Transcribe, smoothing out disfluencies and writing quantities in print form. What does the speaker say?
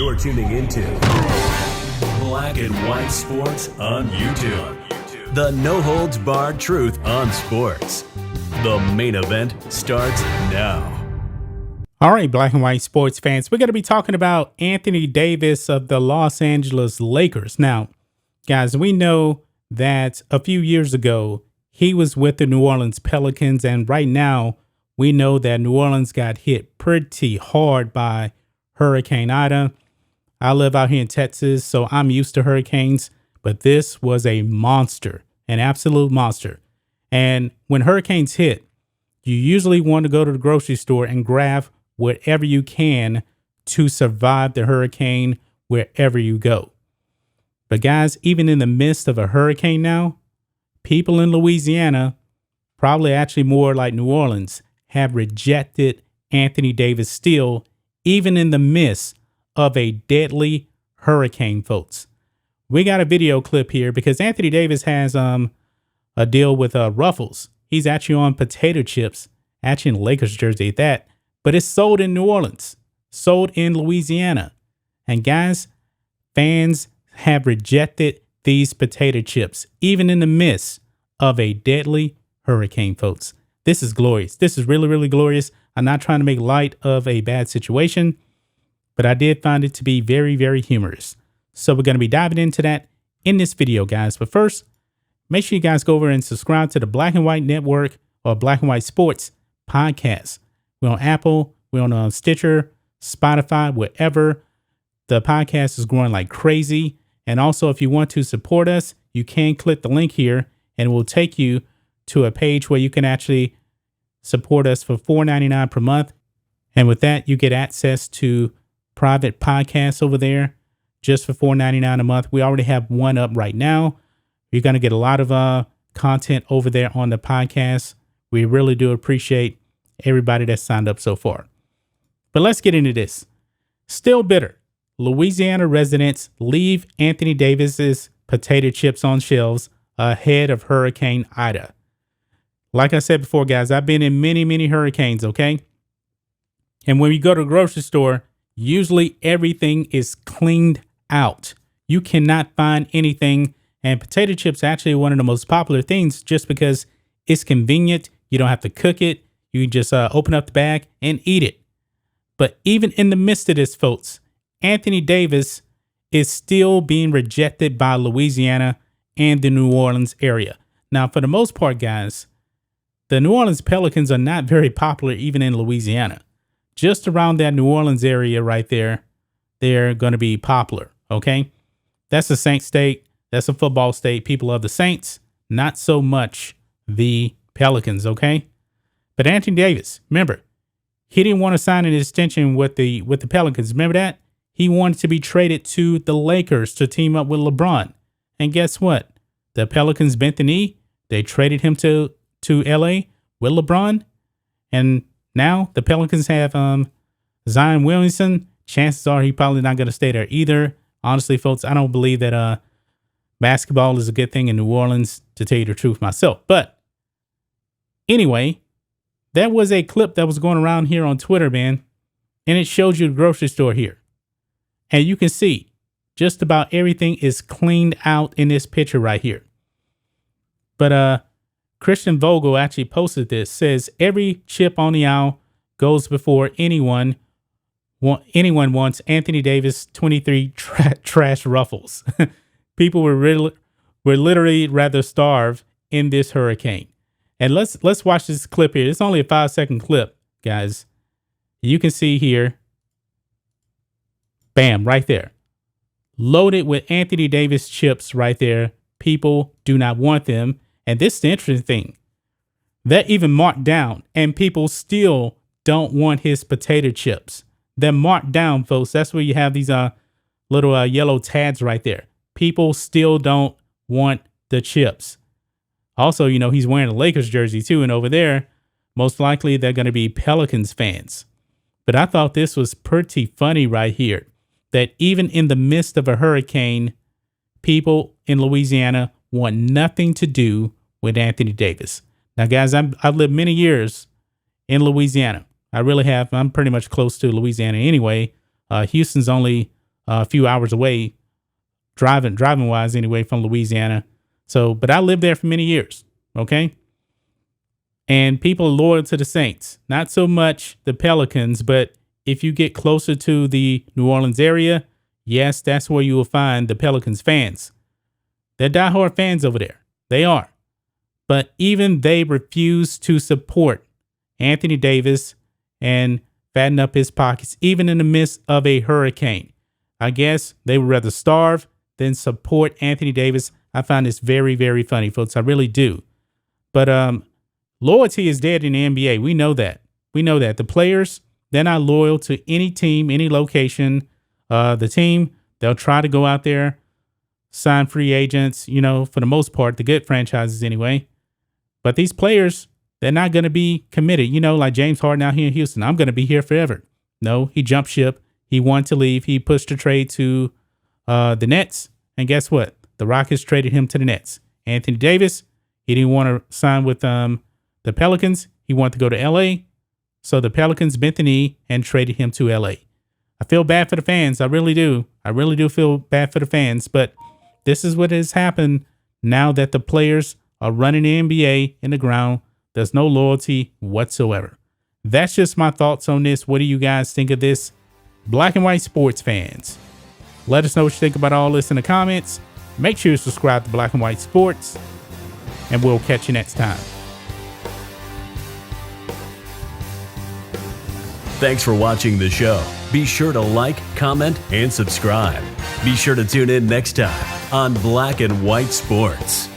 You're tuning into Black and White Sports on YouTube. The no-holds-barred truth on sports. The main event starts now. All right, Black and White sports fans, we're going to be talking about Anthony Davis of the Los Angeles Lakers. Now, guys, we know that a few years ago, he was with the New Orleans Pelicans, and right now, we know that New Orleans got hit pretty hard by Hurricane Ida. I live out here in Texas, so I'm used to hurricanes, but this was a monster, an absolute monster. And when hurricanes hit, you usually want to go to the grocery store and grab whatever you can to survive the hurricane wherever you go. But guys, even in the midst of a hurricane now, people in Louisiana, probably actually more like New Orleans, have rejected Anthony Davis still, even in the midst of a deadly hurricane, folks. We got a video clip here because Anthony Davis has a deal with Ruffles. He's actually on potato chips, actually in Lakers jersey at that, but it's sold in New Orleans, sold in Louisiana. And guys, fans have rejected these potato chips, even in the midst of a deadly hurricane, folks. This is glorious. This is really, really glorious. I'm not trying to make light of a bad situation, but I did find it to be very, very humorous. So we're going to be diving into that in this video, guys. But first, make sure you guys go over and subscribe to the Black and White Network or Black and White Sports podcast. We're on Apple, we're on Stitcher, Spotify, wherever. The podcast is growing like crazy. And also, if you want to support us, you can click the link here and it will take you to a page where you can actually support us for $4.99 per month. And with that, you get access to private podcasts over there just for $4.99 a month. We already have one up right now. You're going to get a lot of content over there on the podcast. We really do appreciate everybody that's signed up so far. But let's get into this. Still bitter. Louisiana residents leave Anthony Davis's potato chips on shelves ahead of Hurricane Ida. Like I said before, guys, I've been in many, many hurricanes, okay? And when you go to the grocery store, usually everything is cleaned out. You cannot find anything. And potato chips actually are one of the most popular things just because it's convenient. You don't have to cook it. You can just open up the bag and eat it. But even in the midst of this, folks, Anthony Davis is still being rejected by Louisiana and the New Orleans area. Now, for the most part, guys, the New Orleans Pelicans are not very popular even in Louisiana. Just around that New Orleans area right there, they're going to be popular, okay? That's a Saints state. That's a football state. People love the Saints, not so much the Pelicans, okay? But Anthony Davis, remember, he didn't want to sign an extension with the Pelicans. Remember that? He wanted to be traded to the Lakers to team up with LeBron. And guess what? The Pelicans bent the knee. They traded him to LA with LeBron. And now the Pelicans have Zion Williamson. Chances are he's probably not going to stay there either. Honestly, folks, I don't believe that basketball is a good thing in New Orleans, to tell you the truth myself. But anyway, there was a clip that was going around here on Twitter, man. And it shows you the grocery store here. And you can see just about everything is cleaned out in this picture right here. But Christian Vogel actually posted this, says every chip on the aisle goes before anyone wants Anthony Davis 23 trash Ruffles. People were literally rather starve in this hurricane. And let's watch this clip here. It's only a 5-second clip, guys. You can see here, bam, right there. Loaded with Anthony Davis chips right there. People do not want them. And this is the interesting thing. They're even marked down, and people still don't want his potato chips. They're marked down, folks. That's where you have these little yellow tags right there. People still don't want the chips. Also, you know, he's wearing a Lakers jersey too, and over there, most likely they're going to be Pelicans fans. But I thought this was pretty funny right here, that even in the midst of a hurricane, people in Louisiana want nothing to do with Anthony Davis. Now, guys, I've lived many years in Louisiana. I really have. I'm pretty much close to Louisiana anyway. Houston's only a few hours away, driving wise anyway, from Louisiana. So, but I lived there for many years. Okay. And people are loyal to the Saints, not so much the Pelicans, but if you get closer to the New Orleans area, yes, that's where you will find the Pelicans fans. They're diehard fans over there. They are. But even they refuse to support Anthony Davis and fatten up his pockets, even in the midst of a hurricane. I guess they would rather starve than support Anthony Davis. I find this very, very funny, folks. I really do. But loyalty is dead in the NBA. We know that. We know that. The players, they're not loyal to any team, any location. The team, they'll try to go out there, sign free agents, for the most part, the good franchises anyway. But these players, they're not going to be committed. Like James Harden out here in Houston, I'm going to be here forever. No, he jumped ship. He wanted to leave. He pushed a trade to the Nets. And guess what? The Rockets traded him to the Nets. Anthony Davis, he didn't want to sign with the Pelicans. He wanted to go to L.A. So the Pelicans bent the knee and traded him to L.A. I feel bad for the fans. I really do. I really do feel bad for the fans. But this is what has happened now that the players are running the NBA in the ground. There's no loyalty whatsoever. That's just my thoughts on this. What do you guys think of this? Black and white sports fans, let us know what you think about all this in the comments. Make sure you subscribe to Black and White Sports, and we'll catch you next time. Thanks for watching the show. Be sure to like, comment, and subscribe. Be sure to tune in next time on Black and White Sports.